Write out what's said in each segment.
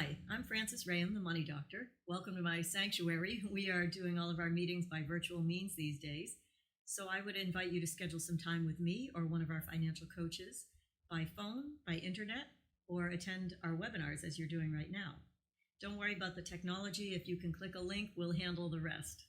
Hi, I'm Frances Rayam, the Money Doctor. Welcome to my sanctuary. We are doing all of our meetings by virtual means these days. So I would invite you to schedule some time with me or one of our financial coaches by phone, by internet, or attend our webinars as you're doing right now. Don't worry about the technology. If you can click a link, we'll handle the rest.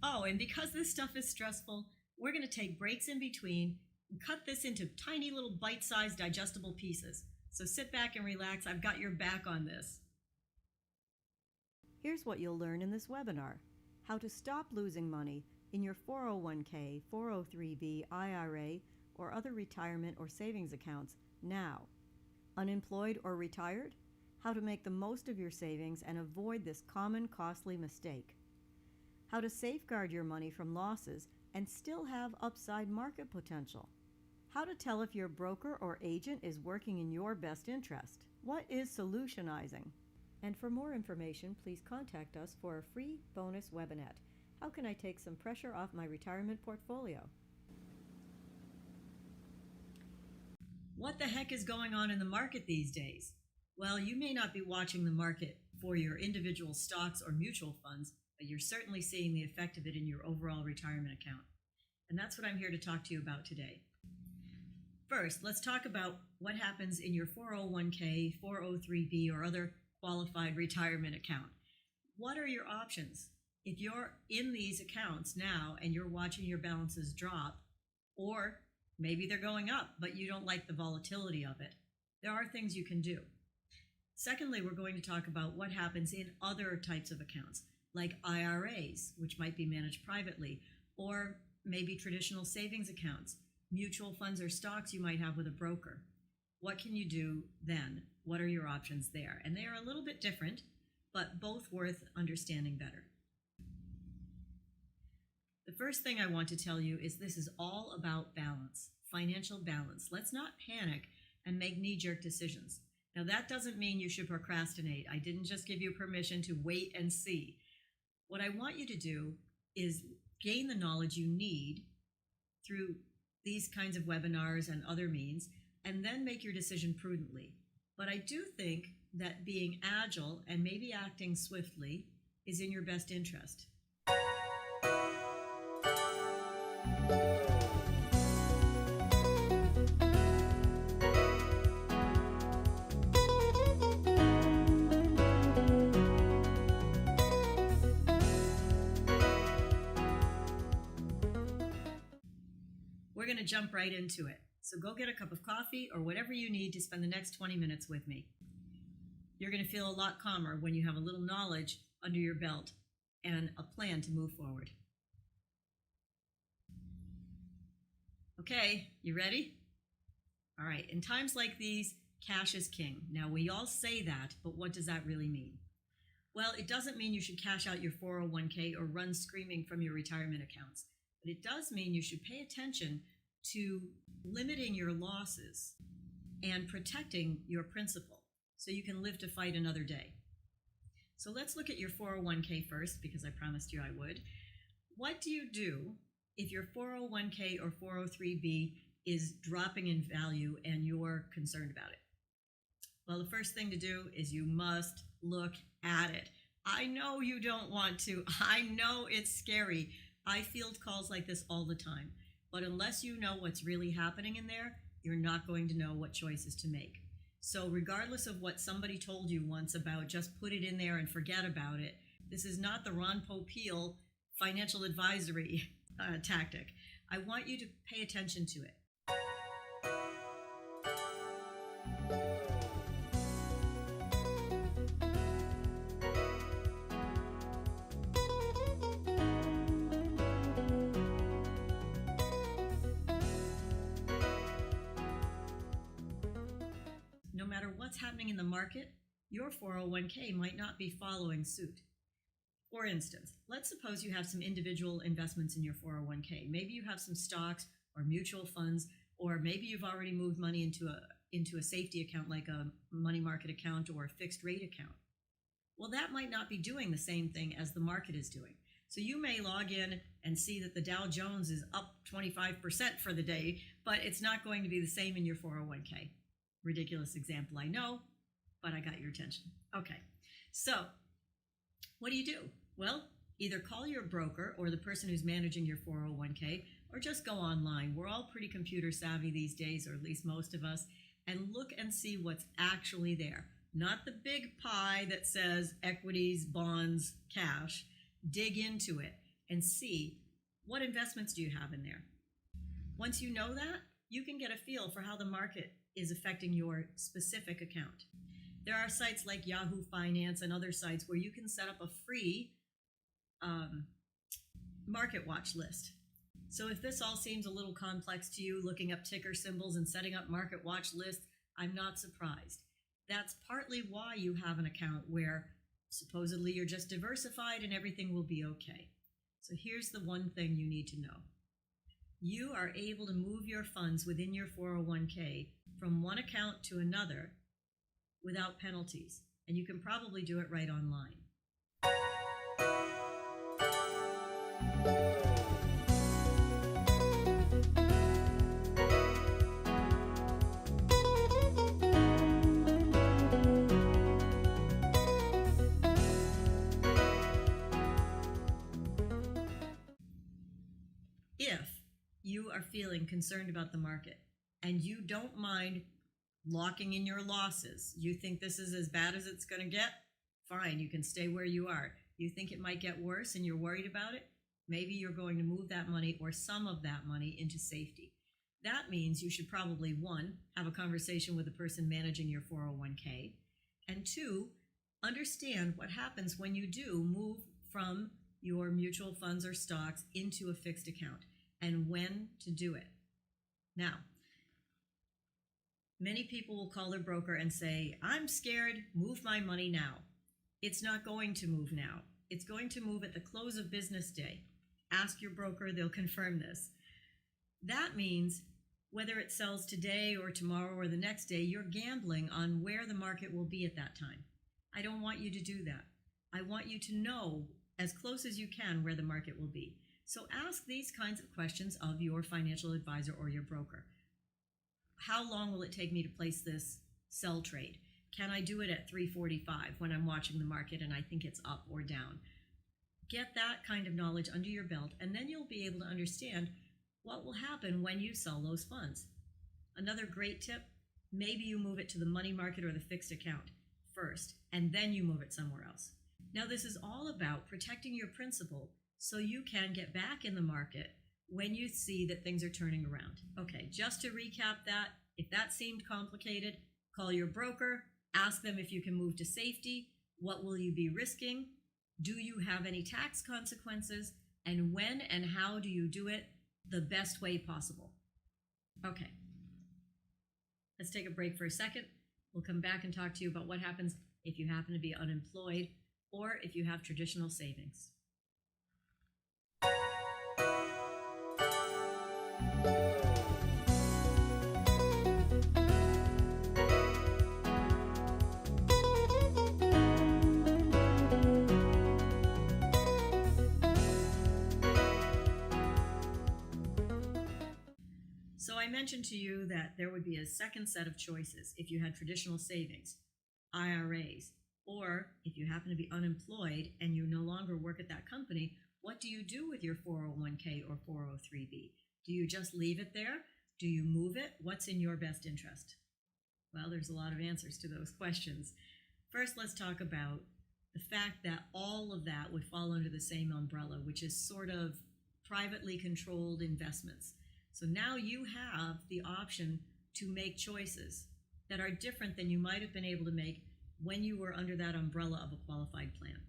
Oh, and because this stuff is stressful, we're going to take breaks in between and cut this into tiny little bite-sized digestible pieces. So sit back and relax. I've got your back on this. Here's what you'll learn in this webinar: how to stop losing money in your 401k, 403b, IRA, or other retirement or savings accounts now. Unemployed or retired? How to make the most of your savings and avoid this common costly mistake. How to safeguard your money from losses and still have upside market potential. How to tell if your broker or agent is working in your best interest. What is solutionizing? And for more information, please contact us for a free bonus webinar. How can I take some pressure off my retirement portfolio? What the heck is going on in the market these days? Well, you may not be watching the market for your individual stocks or mutual funds, but you're certainly seeing the effect of it in your overall retirement account. And that's what I'm here to talk to you about today. First, let's talk about what happens in your 401k, 403b, or other qualified retirement account. What are your options? If you're in these accounts now and you're watching your balances drop, or maybe they're going up, but you don't like the volatility of it, there are things you can do. Secondly, we're going to talk about what happens in other types of accounts, like IRAs, which might be managed privately, or maybe traditional savings accounts, mutual funds or stocks you might have with a broker. What can you do then? What are your options there? And they are a little bit different, but both worth understanding better. The first thing I want to tell you is this is all about balance, financial balance. Let's not panic and make knee-jerk decisions. Now, that doesn't mean you should procrastinate. I didn't just give you permission to wait and see. What I want you to do is gain the knowledge you need through these kinds of webinars and other means, and then make your decision prudently. But I do think that being agile and maybe acting swiftly is in your best interest. We're going to jump right into it. So go get a cup of coffee or whatever you need to spend the next 20 minutes with me. You're going to feel a lot calmer when you have a little knowledge under your belt and a plan to move forward. Okay, you ready? All right, in times like these, cash is king. Now, we all say that, but what does that really mean? Well, it doesn't mean you should cash out your 401k or run screaming from your retirement accounts. But it does mean you should pay attention to limiting your losses and protecting your principal so you can live to fight another day. So let's look at your 401k first, because I promised you I would. What do you do if your 401k or 403b is dropping in value and you're concerned about it? Well, the first thing to do is you must look at it. I know you don't want to. I know it's scary. I field calls like this all the time, but unless you know what's really happening in there, you're not going to know what choices to make. So regardless of what somebody told you once about just put it in there and forget about it, this is not the Ron Popeil financial advisory tactic. I want you to pay attention to it. No matter what's happening in the market, your 401k might not be following suit. For instance, let's suppose you have some individual investments in your 401k. Maybe you have some stocks or mutual funds, or maybe you've already moved money into a safety account like a money market account or a fixed rate account. Well, that might not be doing the same thing as the market is doing. So you may log in and see that the Dow Jones is up 25% for the day, but it's not going to be the same in your 401k. Ridiculous example, I know, but I got your attention. Okay, so what do? Well, either call your broker or the person who's managing your 401k, or just go online. We're all pretty computer savvy these days, or at least most of us, and look and see what's actually there. Not the big pie that says equities, bonds, cash. Dig into it and see, what investments do you have in there? Once you know that, you can get a feel for how the market is affecting your specific account. There are sites like Yahoo Finance and other sites where you can set up a free market watch list. So if this all seems a little complex to you, looking up ticker symbols and setting up market watch lists, I'm not surprised. That's partly why you have an account where supposedly you're just diversified and everything will be okay. So here's the one thing you need to know. You are able to move your funds within your 401k from one account to another without penalties, and you can probably do it right online. If you are feeling concerned about the market and you don't mind locking in your losses, you think this is as bad as it's going to get, fine, you can stay where you are. You think it might get worse and you're worried about it, maybe you're going to move that money or some of that money into safety. That means you should probably, one, have a conversation with the person managing your 401k, and two, understand what happens when you do move from your mutual funds or stocks into a fixed account and when to do it. Now, many people will call their broker and say, I'm scared, move my money now. It's not going to move now. It's going to move at the close of business day. Ask your broker, they'll confirm this. That means whether it sells today or tomorrow or the next day, you're gambling on where the market will be at that time. I don't want you to do that. I want you to know as close as you can where the market will be. So ask these kinds of questions of your financial advisor or your broker. How long will it take me to place this sell trade? Can I do it at 3:45 when I'm watching the market and I think it's up or down? Get that kind of knowledge under your belt, and then you'll be able to understand what will happen when you sell those funds. Another great tip, maybe you move it to the money market or the fixed account first, and then you move it somewhere else. Now, this is all about protecting your principal so you can get back in the market when you see that things are turning around. Okay, just to recap that, if that seemed complicated, call your broker, ask them if you can move to safety, what will you be risking, do you have any tax consequences, and when and how do you do it the best way possible. Okay, let's take a break for a second. We'll come back and talk to you about what happens if you happen to be unemployed or if you have traditional savings. So I mentioned to you that there would be a second set of choices if you had traditional savings, IRAs, or if you happen to be unemployed and you no longer work at that company, what do you do with your 401k or 403b? Do you just leave it there? Do you move it? What's in your best interest? Well, there's a lot of answers to those questions. First, let's talk about the fact that all of that would fall under the same umbrella, which is sort of privately controlled investments. So now you have the option to make choices that are different than you might have been able to make when you were under that umbrella of a qualified plan.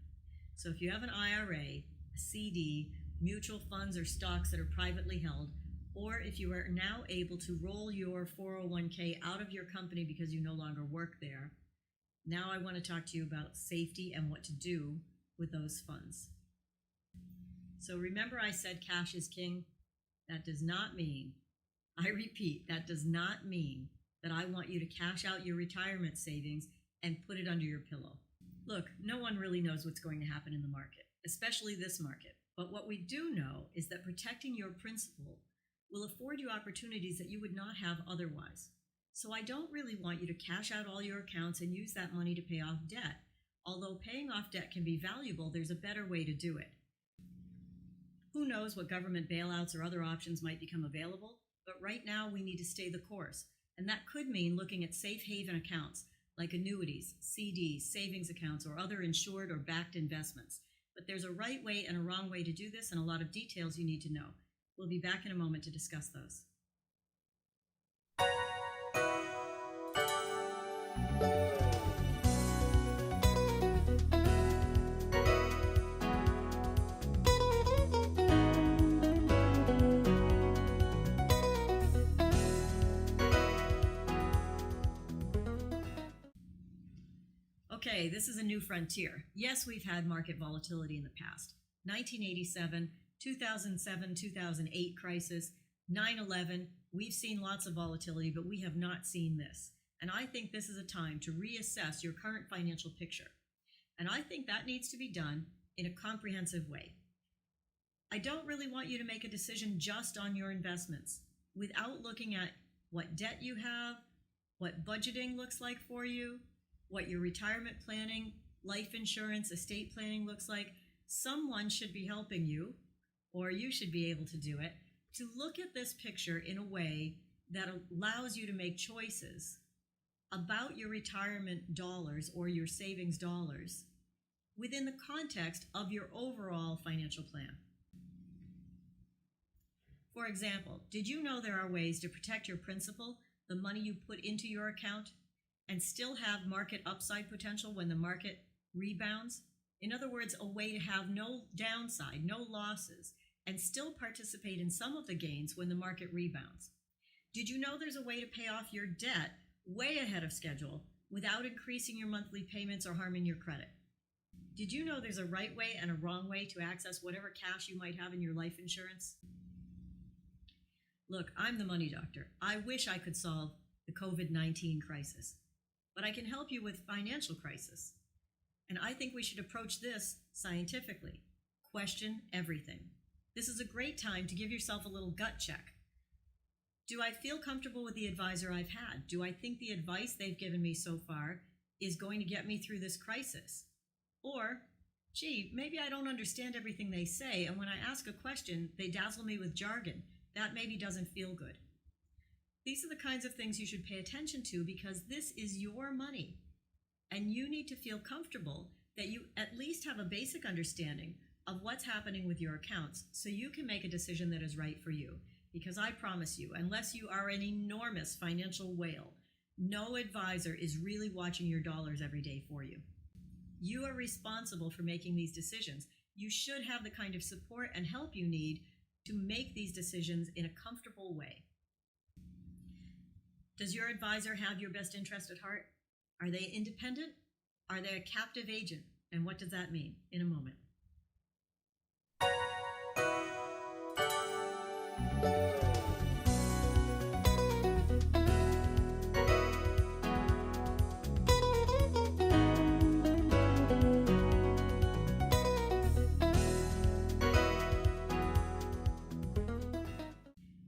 So if you have an IRA, a CD, mutual funds or stocks that are privately held, or if you are now able to roll your 401k out of your company because you no longer work there, now I want to talk to you about safety and what to do with those funds. So remember I said cash is king? That does not mean, I repeat, that does not mean that I want you to cash out your retirement savings and put it under your pillow. Look, no one really knows what's going to happen in the market, especially this market. But what we do know is that protecting your principal will afford you opportunities that you would not have otherwise. So I don't really want you to cash out all your accounts and use that money to pay off debt. Although paying off debt can be valuable, there's a better way to do it. Who knows what government bailouts or other options might become available, but right now we need to stay the course. And that could mean looking at safe haven accounts like annuities, CDs, savings accounts, or other insured or backed investments. But there's a right way and a wrong way to do this, and a lot of details you need to know. We'll be back in a moment to discuss those. Okay, this is a new frontier. Yes, we've had market volatility in the past. 1987, 2007, 2008 crisis, 9/11, we've seen lots of volatility, but we have not seen this. And I think this is a time to reassess your current financial picture. And I think that needs to be done in a comprehensive way. I don't really want you to make a decision just on your investments without looking at what debt you have, what budgeting looks like for you, what your retirement planning, life insurance, estate planning looks like. Someone should be helping you, or you should be able to do it, to look at this picture in a way that allows you to make choices about your retirement dollars or your savings dollars within the context of your overall financial plan. For example, did you know there are ways to protect your principal, the money you put into your account, and still have market upside potential when the market rebounds? In other words, a way to have no downside, no losses, and still participate in some of the gains when the market rebounds. Did you know there's a way to pay off your debt way ahead of schedule without increasing your monthly payments or harming your credit? Did you know there's a right way and a wrong way to access whatever cash you might have in your life insurance? Look, I'm the money doctor. I wish I could solve the COVID-19 crisis, but I can help you with financial crisis. And I think we should approach this scientifically. Question everything. This is a great time to give yourself a little gut check. Do I feel comfortable with the advisor I've had? Do I think the advice they've given me so far is going to get me through this crisis? Or, gee, maybe I don't understand everything they say, and when I ask a question, they dazzle me with jargon. That maybe doesn't feel good. These are the kinds of things you should pay attention to because this is your money. And you need to feel comfortable that you at least have a basic understanding of what's happening with your accounts so you can make a decision that is right for you. Because I promise you, unless you are an enormous financial whale, no advisor is really watching your dollars every day for you. You are responsible for making these decisions. You should have the kind of support and help you need to make these decisions in a comfortable way. Does your advisor have your best interest at heart? Are they independent? Are they a captive agent? And what does that mean? In a moment.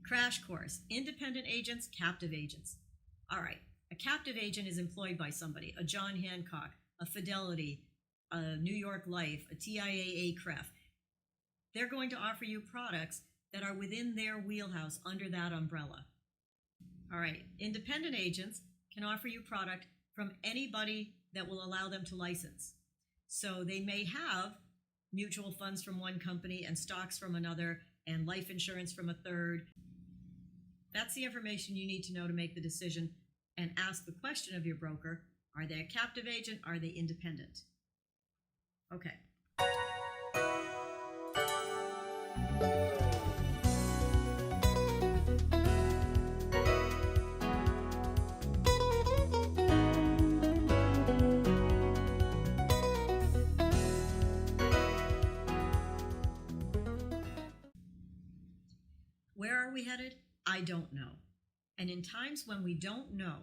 Crash course. Independent agents, captive agents. All right. A captive agent is employed by somebody, a John Hancock, a Fidelity, a New York Life, a TIAA CREF. They're going to offer you products that are within their wheelhouse under that umbrella. All right, independent agents can offer you product from anybody that will allow them to license. So they may have mutual funds from one company and stocks from another and life insurance from a third. That's the information you need to know to make the decision and ask the question of your broker, are they a captive agent? Are they independent? Okay. Where are we headed? I don't know. And in times when we don't know,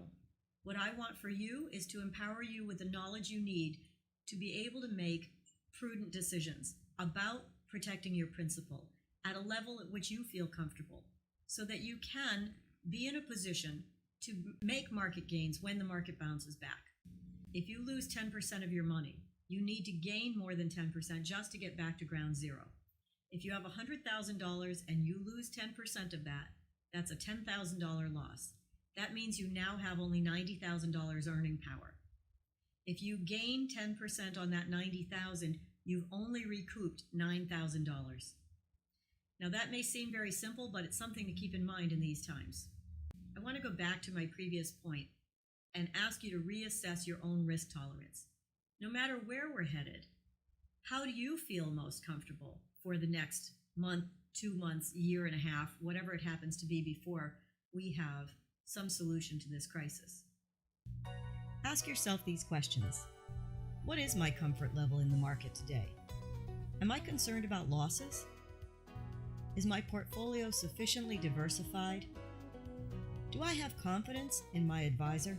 what I want for you is to empower you with the knowledge you need to be able to make prudent decisions about protecting your principal at a level at which you feel comfortable so that you can be in a position to make market gains when the market bounces back. If you lose 10% of your money, you need to gain more than 10% just to get back to ground zero. If you have $100,000 and you lose 10% of that, that's a $10,000 loss. That means you now have only $90,000 earning power. If you gain 10% on that $90,000, you've only recouped $9,000. Now that may seem very simple, but it's something to keep in mind in these times. I want to go back to my previous point and ask you to reassess your own risk tolerance. No matter where we're headed, how do you feel most comfortable for the next month, 2 months, year and a half, whatever it happens to be before we have some solution to this crisis? Ask yourself these questions. What is my comfort level in the market today? Am I concerned about losses? Is my portfolio sufficiently diversified? Do I have confidence in my advisor?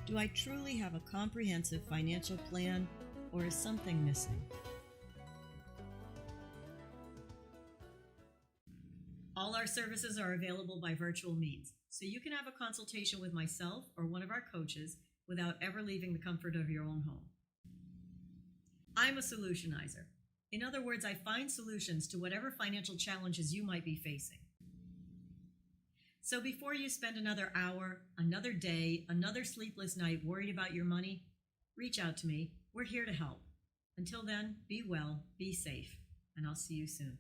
Do I truly have a comprehensive financial plan, or is something missing? All our services are available by virtual means, so you can have a consultation with myself or one of our coaches without ever leaving the comfort of your own home. I'm a solutionizer. In other words, I find solutions to whatever financial challenges you might be facing. So before you spend another hour, another day, another sleepless night worried about your money, reach out to me. We're here to help. Until then, be well, be safe, and I'll see you soon.